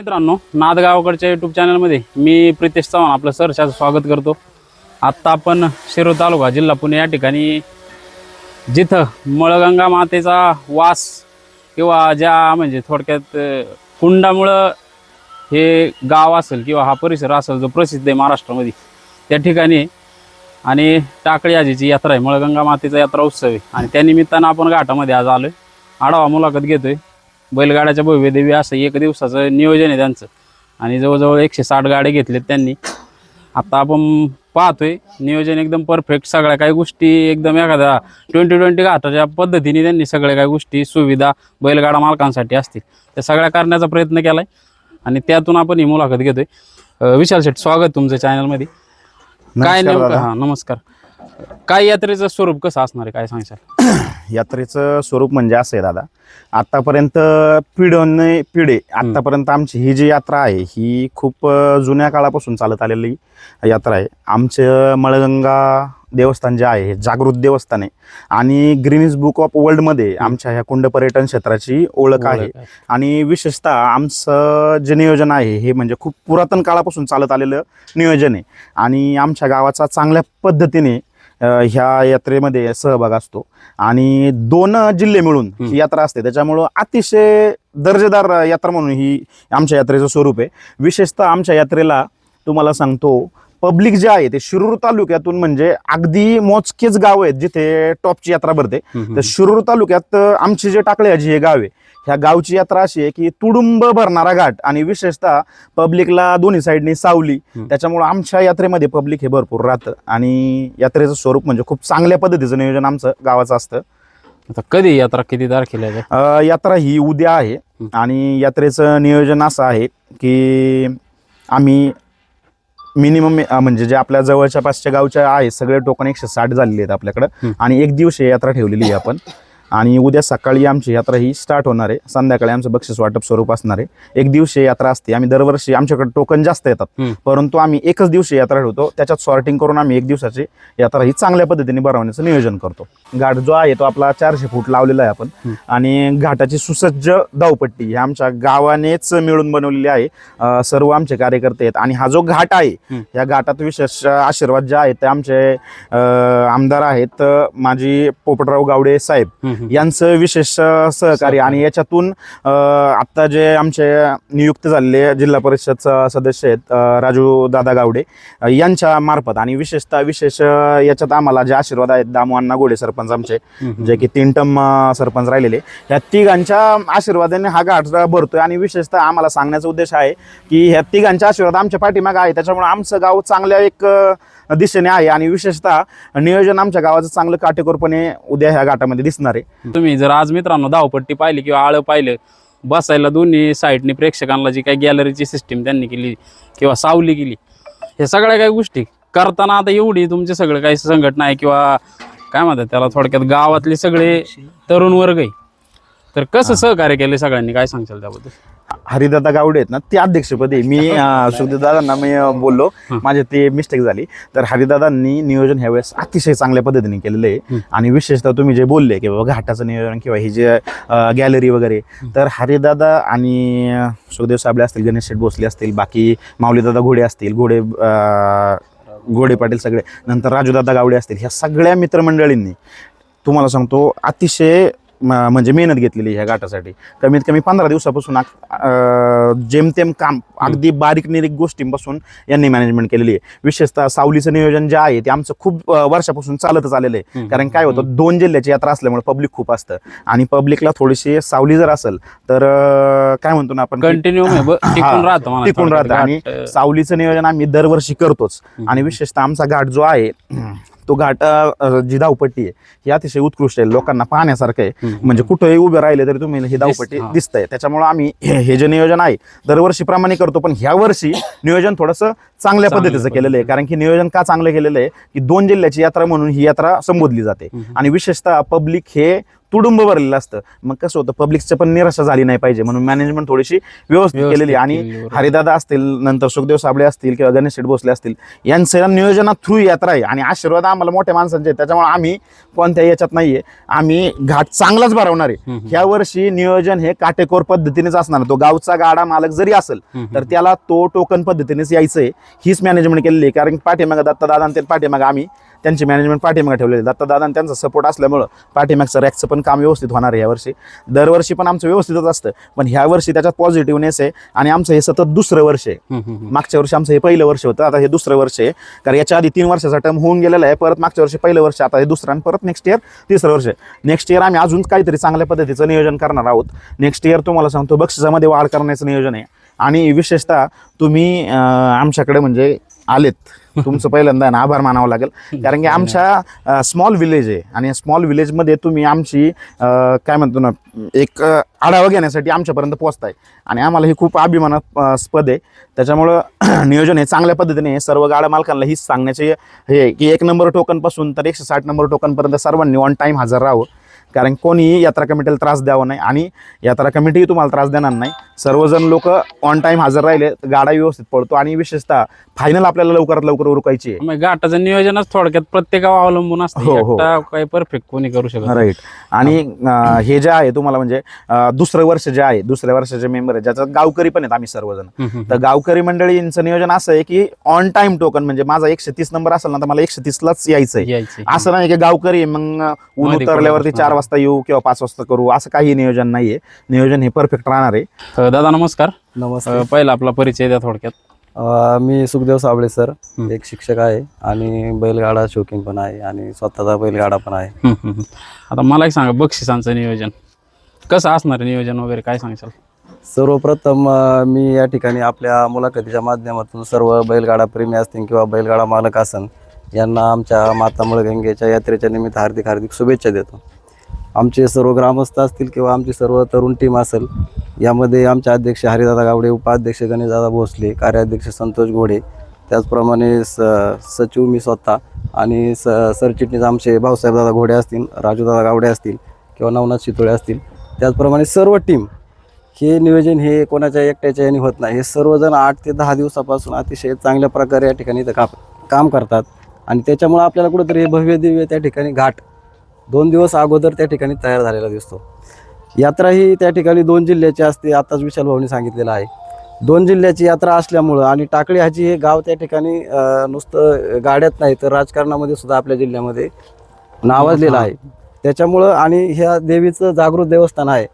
मित्रांनो, नादगावकडच्या यूट्यूब चॅनलमध्ये मी प्रितेश चव्हाण आपलं सहर्षाचं स्वागत करतो। आत्ता आपण शिरूर तालुका जिल्हा पुणे या ठिकाणी जिथं मळगंगा मातेचा वास किंवा ज्या म्हणजे थोडक्यात कुंडामुळं हे गाव असेल किंवा हा परिसर असेल जो प्रसिद्ध आहे महाराष्ट्रामध्ये, त्या ठिकाणी आणि टाकळी आजीची यात्रा आहे, मळगंगा मातेचा यात्रा उत्सव आहे आणि त्या निमित्तानं आपण घाटामध्ये आज आलोय, आढावा मुलाखत घेतोय। बैलगाड्याच्या भव्य देवी असं एक दिवसाचं नियोजन आहे त्यांचं आणि जवळजवळ 160 गाड्या घेतलेत त्यांनी। आता आपण पाहतोय नियोजन एकदम परफेक्ट, सगळ्या काही गोष्टी एकदम एखाद्या 20-20 घाटाच्या पद्धतीने त्यांनी सगळ्या काही गोष्टी सुविधा बैलगाडा मालकांसाठी असतील त्या सगळ्या करण्याचा प्रयत्न केलाय आणि त्यातून आपण ही मुलाखत घेतोय। विशाल शेठ, स्वागत तुमचं चॅनलमध्ये। काय नेमकं नमस्कार, काय यात्रेचं स्वरूप कसं असणार आहे, काय सांगशाल? यात्रेचं स्वरूप म्हणजे असं आहे दादा, आतापर्यंत पिढे आतापर्यंत आमची ही जी यात्रा आहे ही खूप जुन्या काळापासून चालत आलेली यात्रा आहे। आमचं मळगंगा देवस्थान जे आहे हे जागृत देवस्थान आहे आणि ग्रीनिज बुक ऑफ वर्ल्डमध्ये आमच्या ह्या कुंड पर्यटन क्षेत्राची ओळख आहे। आणि विशेषतः आमचं जे नियोजन आहे हे म्हणजे खूप पुरातन काळापासून चालत आलेलं नियोजन आहे आणि आमच्या गावाचा चांगल्या पद्धतीने ह्या यात्रेमध्ये सहभाग असतो आणि 2 जिल्हे मिळून ही यात्रा असते, त्याच्यामुळं अतिशय दर्जेदार यात्रा म्हणून ही आमच्या यात्रेचं स्वरूप आहे। विशेषतः आमच्या यात्रेला तुम्हाला सांगतो, पब्लिक जे आहे ते शिरूर तालुक्यातून म्हणजे अगदी मोजकेच गाव आहेत जिथे टॉपची यात्रा भरते। तर शिरूर तालुक्यात आमची जे टाकळी आजी हे गाव आहे, ह्या गावची यात्रा अशी आहे की तुडुंब भरणारा घाट आणि विशेषतः पब्लिकला दोन्ही साईडनी सावली, त्याच्यामुळे आमच्या यात्रेमध्ये पब्लिक हे भरपूर राहतं आणि यात्रेचं स्वरूप म्हणजे खूप चांगल्या पद्धतीचं नियोजन आमचं गावाचं असतं। आता कधी यात्रा, किती तारखेला आहे? यात्रा ही उद्या आहे आणि यात्रेचं नियोजन असं आहे की आम्ही मिनिमम म्हणजे जे आपल्या जवळच्या पासच्या गावच्या आहे सगळे टोकन 160 झालेले आहेत आपल्याकडं आणि 1 दिवसीय यात्रा ठेवलेली आहे आपण। आणि उद्या सकाळी आमची यात्रा ही स्टार्ट होणार आहे, संध्याकाळी आमचं बक्षीस वाटप स्वरूप असणार आहे। 1 दिवसीय यात्रा असते, आम्ही दरवर्षी आमच्याकडे टोकन जास्त येतात परंतु आम्ही 1च दिवसीय यात्रा ठेवतो, त्याच्यात सॉर्टिंग करून आम्ही 1 दिवसाची यात्रा ही चांगल्या पद्धतीने भरवण्याचं नियोजन करतो। घाट जो आहे तो आपला 400 फूट लावलेला आहे आपण आणि घाटाची सुसज्ज धावपट्टी ही आमच्या गावानेच मिळून बनवलेली आहे, सर्व आमचे कार्यकर्ते आहेत आणि हा जो घाट आहे या घाटात विशेष आशीर्वाद जे आहेत ते आमचे आमदार आहेत माजी पोपटराव गावडे साहेब यांचं विशेष सहकार्य आणि याच्यातून आता जे आमचे नियुक्त झालेले जिल्हा परिषद सदस्य आहेत राजू दादा गावडे यांच्या मार्फत आणि विशेष याच्यात आम्हाला जे आशीर्वाद आहेत दामू अण्णा गोडे सरपंच आमचे जे की 3 टर्म सरपंच राहिलेले, या तिघांच्या आशीर्वादाने हा घाट भरतोय आणि विशेषतः आम्हाला सांगण्याचा उद्देश आहे की ह्या तिघांच्या आशीर्वाद आमच्या पाठीमागे आहे, त्याच्यामुळे आमचं गाव चांगल्या एक दिशेने आहे आणि विशेषतः नियोजन आमच्या गावाचं चांगलं काटेकोरपणे उद्या ह्या घाटामध्ये दिसणार आहे। तुम्ही जर आज मित्रांनो धावपट्टी पाहिली किंवा आळं पाहिलं, बसायला दोन्ही साईडनी प्रेक्षकांना जी काही गॅलरीची सिस्टीम त्यांनी केली किंवा सावली केली, हे सगळ्या काही गोष्टी करताना आता एवढी तुमचे सगळं काही संघटना आहे किंवा काय म्हणतात त्याला, थोडक्यात गावातले सगळे तरुण वर्ग आहे, तर कसं सहकार्य केलं सगळ्यांनी, काय सांगशाल त्याबद्दल? हरिदादा गावडे आहेत ना, ते अध्यक्षपदी मी सुखदेव दादांना मी बोललो, माझे ते मिस्टेक झाली, तर हरिदादांनी नियोजन ह्यावेळेस अतिशय चांगल्या पद्धतीने केलेलं आहे आणि विशेषतः तुम्ही जे बोलले की बाबा घाटाचं नियोजन किंवा हे जे गॅलरी वगैरे, तर हरिदादा आणि सुखदेव साबळे असतील, गणेश शेठ भोसले असतील, बाकी माऊलीदादा घोडे असतील, घोडे पाटील सगळे, नंतर राजूदादा गावडे असतील, ह्या सगळ्या मित्रमंडळींनी तुम्हाला सांगतो अतिशय म्हणजे मेहनत घेतलेली ह्या घाटासाठी। कमीत कमी 15 दिवसापासून जेमतेम काम अगदी बारीक निरीक गोष्टींपासून यांनी मॅनेजमेंट केलेली आहे। विशेषतः सावलीचं नियोजन जे आहे ते आमचं खूप वर्षापासून चालतच आलेलं आहे, कारण काय होतं 2 जिल्ह्याची यात्रा असल्यामुळे पब्लिक खूप असतं आणि पब्लिकला थोडीशी सावली जर असेल तर काय म्हणतो ना आपण कंटिन्यू टिकून राहतं आणि सावलीचं नियोजन आम्ही दरवर्षी करतोच आणि विशेषतः आमचा घाट जो आहे तो घाट जी धावपट्टी आहे ही अतिशय उत्कृष्ट आहे, लोकांना पाहण्यासारखं आहे, म्हणजे कुठेही उभे राहिले तरी तुम्ही ही धावपट्टी दिसतंय, त्याच्यामुळे आम्ही हे जे नियोजन आहे दरवर्षीप्रमाणे करतो, पण ह्या वर्षी नियोजन थोडंसं चांगल्या पद्धतीचं केलेलं आहे, कारण की नियोजन का चांगलं केलेलं आहे की 2 जिल्ह्याची यात्रा म्हणून ही यात्रा संबोधली जाते आणि विशेषतः पब्लिक हे तुडुंब भरलेलं असतं. मग कसं होतं, पब्लिकचं पण निराशा झाली नाही पाहिजे म्हणून मॅनेजमेंट थोडीशी व्यवस्थित केलेली. आणि हरिदादा असतील, नंतर सुखदेव साबळे असतील किंवा गणेश शेठ भोसले असतील, यांचं नियोजना थ्रू यात्रा आहे आणि आशीर्वाद आम्हाला मोठ्या माणसांचे आहेत. त्याच्यामुळे आम्ही कोणत्या याच्यात नाहीये, आम्ही घाट चांगलाच भरवणार आहे. ह्या वर्षी नियोजन हे काटेकोर पद्धतीनेच असणार. तो गावचा गाडा मालक जरी असेल तर त्याला तो टोकन पद्धतीनेच यायचंय, हीच मॅनेजमेंट केलेली आहे. कारण पाठीमागं दत्तदादा आणि ते पाठीमागं आम्ही त्यांची मॅनेजमेंट पाठीमागे ठेवलेली. दत्तदादा आणि त्यांचा सपोर्ट असल्यामुळं पाठीमागचं रॅकचं पण काम व्यवस्थित होणार आहे यावर्षी. दरवर्षी पण आमचं व्यवस्थितच असतं, पण ह्या वर्षी त्याच्यात पॉझिटिव्हनेस आहे. आणि आमचं हे सतत दुसरं वर्ष आहे. मागच्या वर्षी आमचं हे पहिलं वर्ष होतं, आता हे दुसरं वर्ष आहे. कारण याच्या आधी 3 वर्षाचा टर्म होऊन गेलेला आहे. परत मागच्या वर्षी पहिलं वर्ष, आता हे दुसरं, आणि परत नेक्स्ट इयर तिसरं वर्ष. नेक्स्ट इयर आम्ही अजून काहीतरी चांगल्या पद्धतीचं नियोजन करणार आहोत. नेक्स्ट इयर तुम्हाला सांगतो बक्षिसामध्ये वाढ करण्याचं नियोजन आहे. आणि विशेषतः तुम्ही आमच्याकडे म्हणजे आलेत, तुमचं पहिल्यांदा आभार मानावं लागेल. कारण की आमच्या स्मॉल विलेज आहे आणि स्मॉल विलेजमध्ये तुम्ही आमची काय म्हणतो ना, एक आढावा घेण्यासाठी आमच्यापर्यंत पोहोचताय आणि आम्हाला हे खूप अभिमानास्पद आहे. त्याच्यामुळं नियोजन हे चांगल्या पद्धतीने सर्व गाड्या मालकांना हीच सांगण्याचे हे की 1 नंबर टोकनपासून तर 160 नंबर टोकनपर्यंत सर्वांनी ऑन टाईम हजर राहावं. कारण कोणीही यात्रा कमिटीला त्रास द्यावा नाही आणि यात्रा कमिटीही तुम्हाला त्रास देणार नाही. सर्वजण लोक ऑन टाईम हजर राहिले तर गाडा व्यवस्थित पडतो आणि विशेषतः फायनल आपल्याला लवकरात लवकर उरकायची आहे. घाटाचं नियोजनच थोडक्यात प्रत्येकावर अवलंबून असतं, काही परफेक्ट कोणी करू शकत. राईट. आणि हे जे आहे तुम्हाला म्हणजे दुसरं वर्ष जे आहे, दुसऱ्या वर्षाचे मेंबर आहे, ज्याच्यात गावकरी पण आहेत आम्ही सर्वजण. तर गावकरी मंडळींचं नियोजन असं आहे की ऑन टाइम टोकन, म्हणजे माझा 130 नंबर असेल ना तर मला 130लाच यायचंय. असं नाही की गावकरी मग ऊन उतरल्यावरती 4 वाजता येऊ किंवा 5 वाजता करू, असं काही नियोजन नाहीये. नियोजन हे परफेक्ट राहणार आहे. दादा नमस्कार. नमस्कार. पहिला आपला परिचय द्या थोडक्यात. मी सुखदेव साबळे सर, एक शिक्षक आहे आणि बैलगाडा शौकीन पण आहे आणि स्वतःचा बैलगाडा पण आहे. आता मला एक सांगा, बक्षिसांचं नियोजन कसं असणार, नियोजन वगैरे काय सांगशाल? सर्वप्रथम मी या ठिकाणी आपल्या मुलाखतीच्या माध्यमातून सर्व बैलगाडा प्रेमी असतील किंवा बैलगाडा मालक असन यांना आमच्या माता मळगंगेच्या यात्रेच्या निमित्त हार्दिक हार्दिक शुभेच्छा देतो. आमचे सर्व ग्रामस्थ असतील किंवा आमची सर्व तरुण टीम असेल, यामध्ये आमचे अध्यक्ष हरिदादा गावडे, उपाध्यक्ष गणेशदादा भोसले, कार्याध्यक्ष संतोष घोडे, त्याचप्रमाणे सचिव मी स्वतः आणि सरचिटणीस आमचे भाऊसाहेबदादा घोडे असतील, राजूदादा गावडे असतील किंवा नवनाथ शितोळे असतील, त्याचप्रमाणे सर्व टीम. हे नियोजन हे कोणाच्या एकट्याच्या याने होत नाही. हे सर्वजण 8 ते 10 दिवसापासून अतिशय चांगल्या प्रकारे या ठिकाणी काम करतात आणि त्याच्यामुळे आपल्याला कुठंतरी हे भव्य दिव्य त्या ठिकाणी घाट 2 दिवस अगोदर त्या ठिकाणी तयार झालेला दिसतो. यात्रा ही त्या ठिकाणी 2 जिल्ह्याची असते, आताच विशाल भाऊनी सांगितलेलं आहे. 2 जिल्ह्याची यात्रा असल्यामुळं आणि टाकळी हाची हे गाव त्या ठिकाणी नुसतं गाड्यात नाही तर राजकारणामध्ये सुद्धा आपल्या जिल्ह्यामध्ये नावाजलेलं आहे. त्याच्यामुळं आणि ह्या देवीचं जागृत देवस्थान आहे.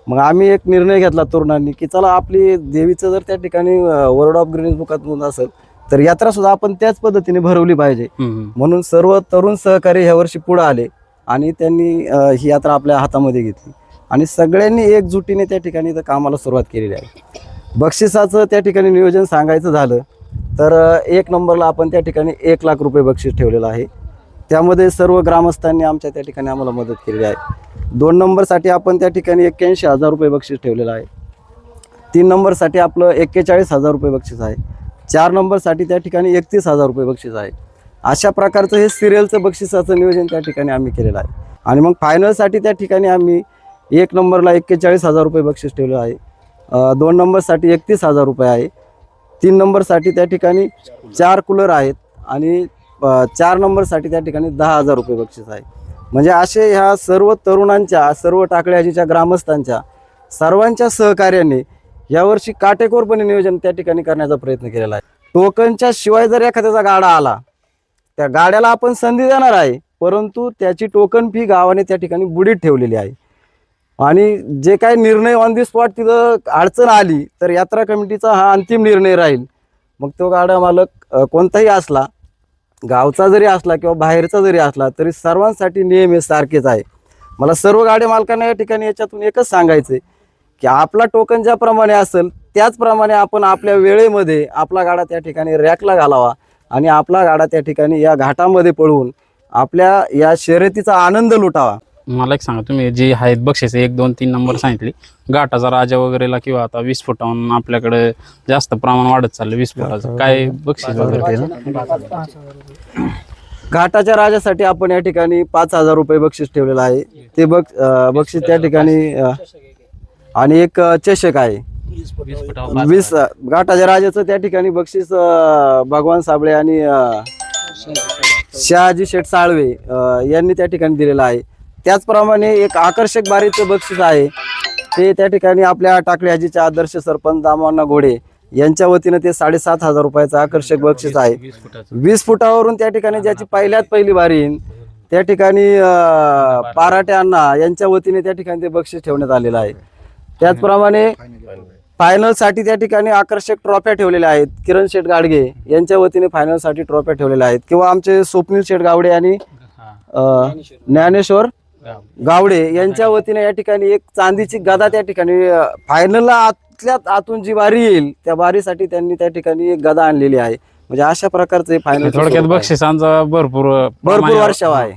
मग आम्ही एक निर्णय घेतला तरुणांनी की चला आपली देवीचं जर त्या ठिकाणी वर्ल्ड ऑफ ग्रीनिज बुकात नोंद असेल तर यात्रा सुद्धा आपण त्याच पद्धतीने भरवली पाहिजे. म्हणून सर्व तरुण सहकारी ह्या वर्षी पुढे आले आणि त्यांनी ही यात्रा आपल्या हातामध्ये घेतली आणि सगळ्यांनी एकजुटीने त्या ठिकाणी कामाला सुरुवात केलेली आहे. बक्षिसाचं त्या ठिकाणी नियोजन सांगायचं झालं तर 1 नंबरला आपण त्या ठिकाणी 1 लाख रुपये बक्षीस ठेवलेलं आहे. त्यामध्ये सर्व ग्रामस्थांनी आमच्या त्या ठिकाणी आम्हाला मदत केलेली आहे. 2 नंबरसाठी आपण त्या ठिकाणी 81,000 रुपये बक्षीस ठेवलेलं आहे. 3 नंबरसाठी आपलं 41,000 रुपये बक्षीस आहे. 4 नंबरसाठी त्या ठिकाणी 31,000 रुपये बक्षीस आहे. अशा प्रकारचं हे सिरियलचं बक्षिसाचं नियोजन त्या ठिकाणी आम्ही केलेलं आहे. आणि मग फायनलसाठी त्या ठिकाणी आम्ही 1 नंबरला 41,000 रुपये बक्षीस ठेवलेलं आहे. 2 नंबरसाठी 31,000 रुपये आहे. 3 नंबरसाठी त्या ठिकाणी 4 कूलर आहेत आणि 4 नंबरसाठी त्या ठिकाणी 10,000 रुपये बक्षीस आहे. म्हणजे असे ह्या सर्व तरुणांच्या, सर्व टाकळ्याजीच्या ग्रामस्थांच्या सर्वांच्या सहकार्याने यावर्षी काटेकोरपणे नियोजन त्या ठिकाणी करण्याचा प्रयत्न केलेला आहे. टोकनच्या शिवाय जर एखाद्याचा गाडा आला, त्या गाड्याला आपण संधी देणार आहे, परंतु त्याची टोकन फी गावाने त्या ठिकाणी बुडीत ठेवलेली आहे. आणि जे काही निर्णय ऑन दी स्पॉट तिथं अडचण आली तर यात्रा कमिटीचा हा अंतिम निर्णय राहील. मग तो गाडा मालक कोणताही असला, गावचा जरी असला किंवा बाहेरचा जरी असला, तरी सर्वांसाठी नियम हे सारखेच आहे. मला सर्व गाडी मालकांना या ठिकाणी याच्यातून एकच सांगायचं आहे की आपला टोकन ज्याप्रमाणे असेल त्याचप्रमाणे आपण आपल्या वेळेमध्ये आपला गाडा त्या ठिकाणी रॅकला घालावा आणि आपला गाडा त्या ठिकाणी या घाटामध्ये पळवून आपल्या या शर्यतीचा आनंद लुटावा. मला एक सांगा, तुम्ही जे आहेत बक्षीस 1, 2, 3 नंबर सांगितले, घाटाचा राजा वगैरेला किंवा आता 20 फुटाहून आपल्याकडे जास्त प्रमाण वाढत चाललं, 20 फुटाचं काय बक्षीस वगैरे? घाटाच्या राजासाठी आपण या ठिकाणी 5,000 रुपये बक्षीस ठेवलेलं आहे. ते बक्षीस त्या ठिकाणी आणि एक चषक आहे 20 घाटाच्या राजाचं त्या ठिकाणी बक्षीस भगवान साबळे आणि शहाजी शेठ साळवे यांनी त्या ठिकाणी दिलेलं आहे. त्याचप्रमाणे एक आकर्षक बारीचं बक्षीस आहे ते त्या ठिकाणी आपल्या टाकळी हाजीचे आदर्श सरपंच दामोअण्णा घोडे यांच्या वतीनं ते 7,500 रुपयाचं आकर्षक बक्षीस आहे. 20 फुटावरून त्या ठिकाणी ज्याची पहिल्यात पहिली बारी येईल त्या ठिकाणी पाराटे अण्णा यांच्या वतीने त्या ठिकाणी ते बक्षीस ठेवण्यात आलेलं आहे. त्याचप्रमाणे फायनलसाठी त्या ठिकाणी आकर्षक ट्रॉफ्या ठेवलेल्या आहेत. किरण शेठ गाडगे यांच्या वतीने फायनलसाठी ट्रॉफ्या ठेवलेल्या आहेत किंवा आमचे स्वप्नील शेठ गावडे आणि ज्ञानेश्वर गावडे यांच्या वतीने या ठिकाणी एक चांदीची गदा त्या ठिकाणी फायनलला आतल्यात आतून जी बारी येईल त्या बारीसाठी त्यांनी त्या ठिकाणी एक गदा आणलेली आहे. म्हणजे अशा प्रकारचे फायनल थोडक्यात बक्षिसांचा भरपूर वर्षाव आहे.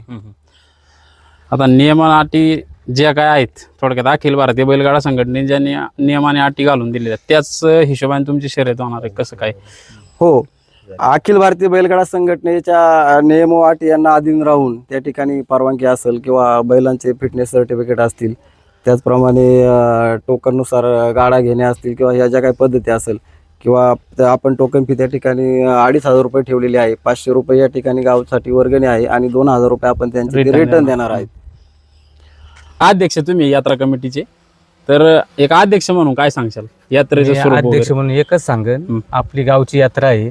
आता नियम अटी ज्या काय आहेत थोडक्यात अखिल भारतीय बैलगाडा संघटनेने ज्या नियमाने अटी घालून दिलेल्या त्याच हिशोबाने तुमची शर्यत होणार आहे कसं काय? हो, अखिल भारतीय बैलगाडा संघटनेच्या नियम व अटी यांना अधीन राहून त्या ठिकाणी परवानगी असेल किंवा बैलांचे फिटनेस सर्टिफिकेट असतील त्याचप्रमाणे टोकननुसार गाडा घेणे असतील किंवा ह्या ज्या काही पद्धती असेल किंवा आपण टोकन फी त्या ठिकाणी 2,500 रुपये ठेवलेली आहे. 500 रुपये या ठिकाणी गावासाठी वर्गणी आहे आणि 2,000 रुपये आपण त्यांचे रिटर्न देणार आहेत. अध्यक्ष तुम्ही यात्रा कमिटीचे तर एक अध्यक्ष म्हणून काय सांगशाल यात्रेचं मी स्वरूप अध्यक्ष म्हणून एकच सांगेन, आपली गावची यात्रा आहे,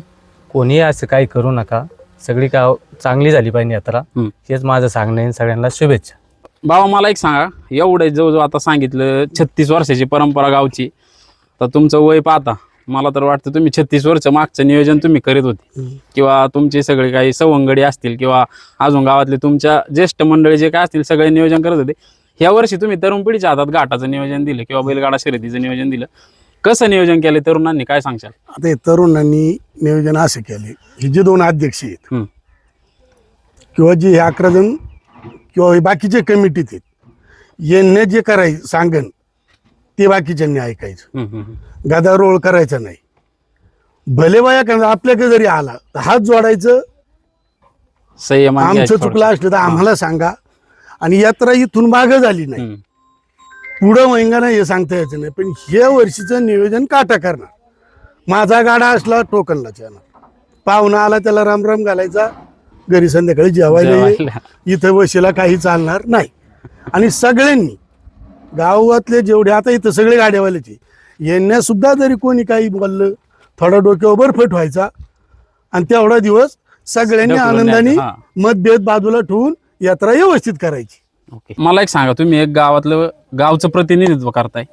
कोणी असं काही करू नका, सगळी गाव चांगली झाली पाहिजे यात्रा, हेच माझं सांगणं आहे. सगळ्यांना शुभेच्छा. बाबा मला एक सांगा, एवढे जवळजवळ आता सांगितलं 36 वर्षाची परंपरा गावची, तर तुमचं वय पाहता मला तर वाटतं तुम्ही 36 वर्ष मागचं नियोजन तुम्ही करीत होते किंवा तुमचे सगळे काही सवंगडी असतील किंवा अजून गावातले तुमच्या ज्येष्ठ मंडळी जे काय असतील सगळे नियोजन करत होते. ह्या वर्षी तुम्ही तरुण पिढीच्या हातात घाटाचं नियोजन दिलं किंवा बैलगाडा शर्यतीचं नियोजन दिलं, कसं नियोजन केलं तरुणांनी काय सांगशाल? आता हे तरुणांनी नियोजन असे केले, हे जे 2 अध्यक्ष आहेत किंवा जे हे 11 जण किंवा हे बाकीचे कमिटीत आहेत, यांनी जे करायचं सांगन ते बाकीच्यांनी ऐकायचं, गदारोळ करायचा नाही. भले बाया आपल्याकडे जरी आला तर हात जोडायचं, संयम आमचं चुकलं असलं तर आम्हाला सांगा. आणि यात्रा इथून मागं झाली नाही, पुढं महिना नाही हे सांगता यायचं नाही. पण हे वर्षीचं नियोजन काटा करणार. माझा गाडा असला टोकनलाच येणार, पाहुणा आला त्याला रामराम घालायचा, घरी संध्याकाळी जेवायला इथं वशीला काही चालणार नाही. आणि सगळ्यांनी गावातले जेवढे आता इथं सगळे गाड्यावाल्याचे यांना सुद्धा जरी कोणी काही बोललं थोडा डोक्यावर बर्फट व्हायचा आणि तेवढा दिवस सगळ्यांनी आनंदाने मतभेद बाजूला ठेवून यात्रा व्यवस्थित करायची. ओके, मला एक सांगा, तुम्ही एक गावचं प्रतिनिधित्व करताय,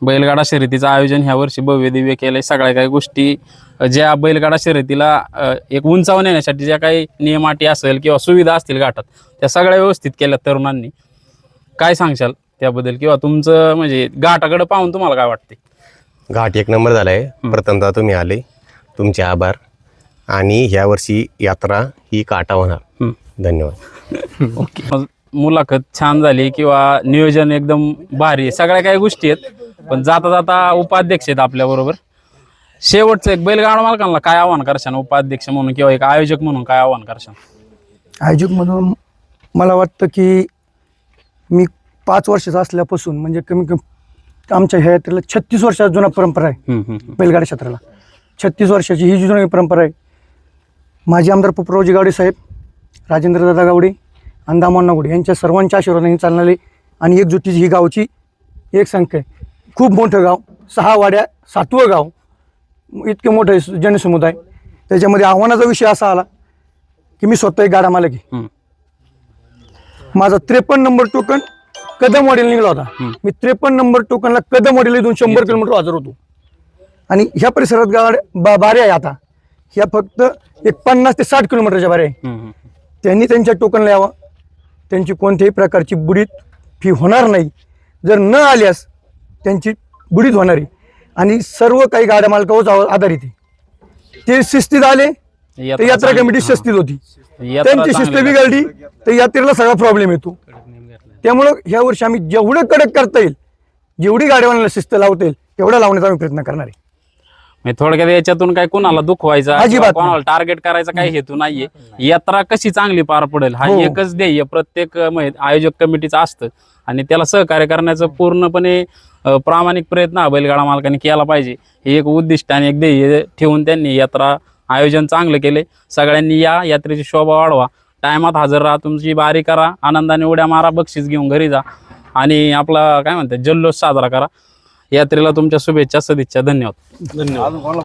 बैलगाडा शर्यतीचं आयोजन ह्या वर्षी भव्य दिव्य केलंय, सगळ्या काही गोष्टी ज्या बैलगाडा शर्यतीला एक उंचावर नेण्यासाठी ज्या काही नियम अटी असेल किंवा सुविधा असतील घाटात त्या सगळ्या व्यवस्थित केल्या तरुणांनी, काय सांगशाल त्याबद्दल? किंवा तुमचं म्हणजे घाटाकडे पाहून तुम्हाला काय वाटते? घाट एक नंबर झाला आहे. प्रथमतः तुम्ही आले, तुमचे आभार. आणि ह्या वर्षी यात्रा ही काटा होणार. धन्यवाद. ओके, मुलाखत छान झाली किंवा नियोजन एकदम भारी आहे, सगळ्या काही गोष्टी आहेत. पण जाता जाता उपाध्यक्ष आहेत आपल्या बरोबर, शेवटचं एक बैलगाडा मालकांना काय आव्हान करशाल उपाध्यक्ष म्हणून किंवा एक आयोजक म्हणून काय आव्हान करशाल? आयोजक म्हणून मला वाटतं की मी 5 वर्षाचा असल्यापासून म्हणजे कमी कमी आमच्या ह्या यात्रेला 36 वर्षाचा जुना परंपरा आहे. बैलगाडा क्षेत्राला 36 वर्षाची ही जुनी परंपरा आहे. माजी आमदार पोपरावजी गावडे साहेब, राजेंद्रदादा गावडे आणि दामोअण्णा घोडे यांच्या सर्वांच्या आशीर्वादाने चालणारी आणि एकजुटीची ही गावची एक संख्या आहे. खूप मोठं गाव, 6 वाड्या, 7वं गाव, इतके मोठे जनसमुदाय. त्याच्यामध्ये आव्हानाचा विषय असा आला की मी स्वतः एक गाडा मालक आहे. माझा 53 नंबर टोकन कदमवाडीला निघाला होता. मी 53 नंबर टोकनला कदमवाडीला इथून 100 किलोमीटर हजर होतो. आणि ह्या परिसरात गाड्या बाऱ्या आहे आता ह्या फक्त एक 50 ते 60 किलोमीटरच्या बाऱ्या आहे. त्यांनी त्यांच्या टोकनला यावं, त्यांची कोणत्याही प्रकारची बुडीत फी होणार नाही. जर न आल्यास त्यांची बुडीत होणारी आणि सर्व काही गाड्या मालकावर आधारित आहे. ते शिस्तीत आले तर यात्रा कमिटी शिस्तीत होती, त्यांची शिस्त बिघडली तर यात्रेला सगळा प्रॉब्लेम येतो. त्यामुळं ह्या वर्षी आम्ही जेवढं कडक करता येईल, जेवढी गाड्यावाल्याला शिस्त लावता येईल तेवढा लावण्याचा आम्ही प्रयत्न करणार आहे. म्हणजे थोडक्यात याच्यातून काय कोणाला दुखवायचा अजिबात किंवा नाही. कोणाला टार्गेट करायचा काही हेतू नाहीये. यात्रा कशी चांगली पार पडेल हा हो. एकच ध्येय प्रत्येक आयोजक कमिटीचं असतं आणि त्याला सहकार्य करण्याचं पूर्णपणे प्रामाणिक प्रयत्न हा बैलगाडा मालकांनी केला पाहिजे. हे एक उद्दिष्ट आणि एक ध्येय ठेवून त्यांनी यात्रा आयोजन चांगलं केले. सगळ्यांनी या यात्रेची शोभा वाढवा, टायमात हजर राहा, तुमची बारी करा, आनंदाने उड्या मारा, बक्षीस घेऊन घरी जा आणि आपला काय म्हणतात जल्लोष साजरा करा. यात्रेला तुमच्या शुभेच्छा, सदिच्छा. धन्यवाद.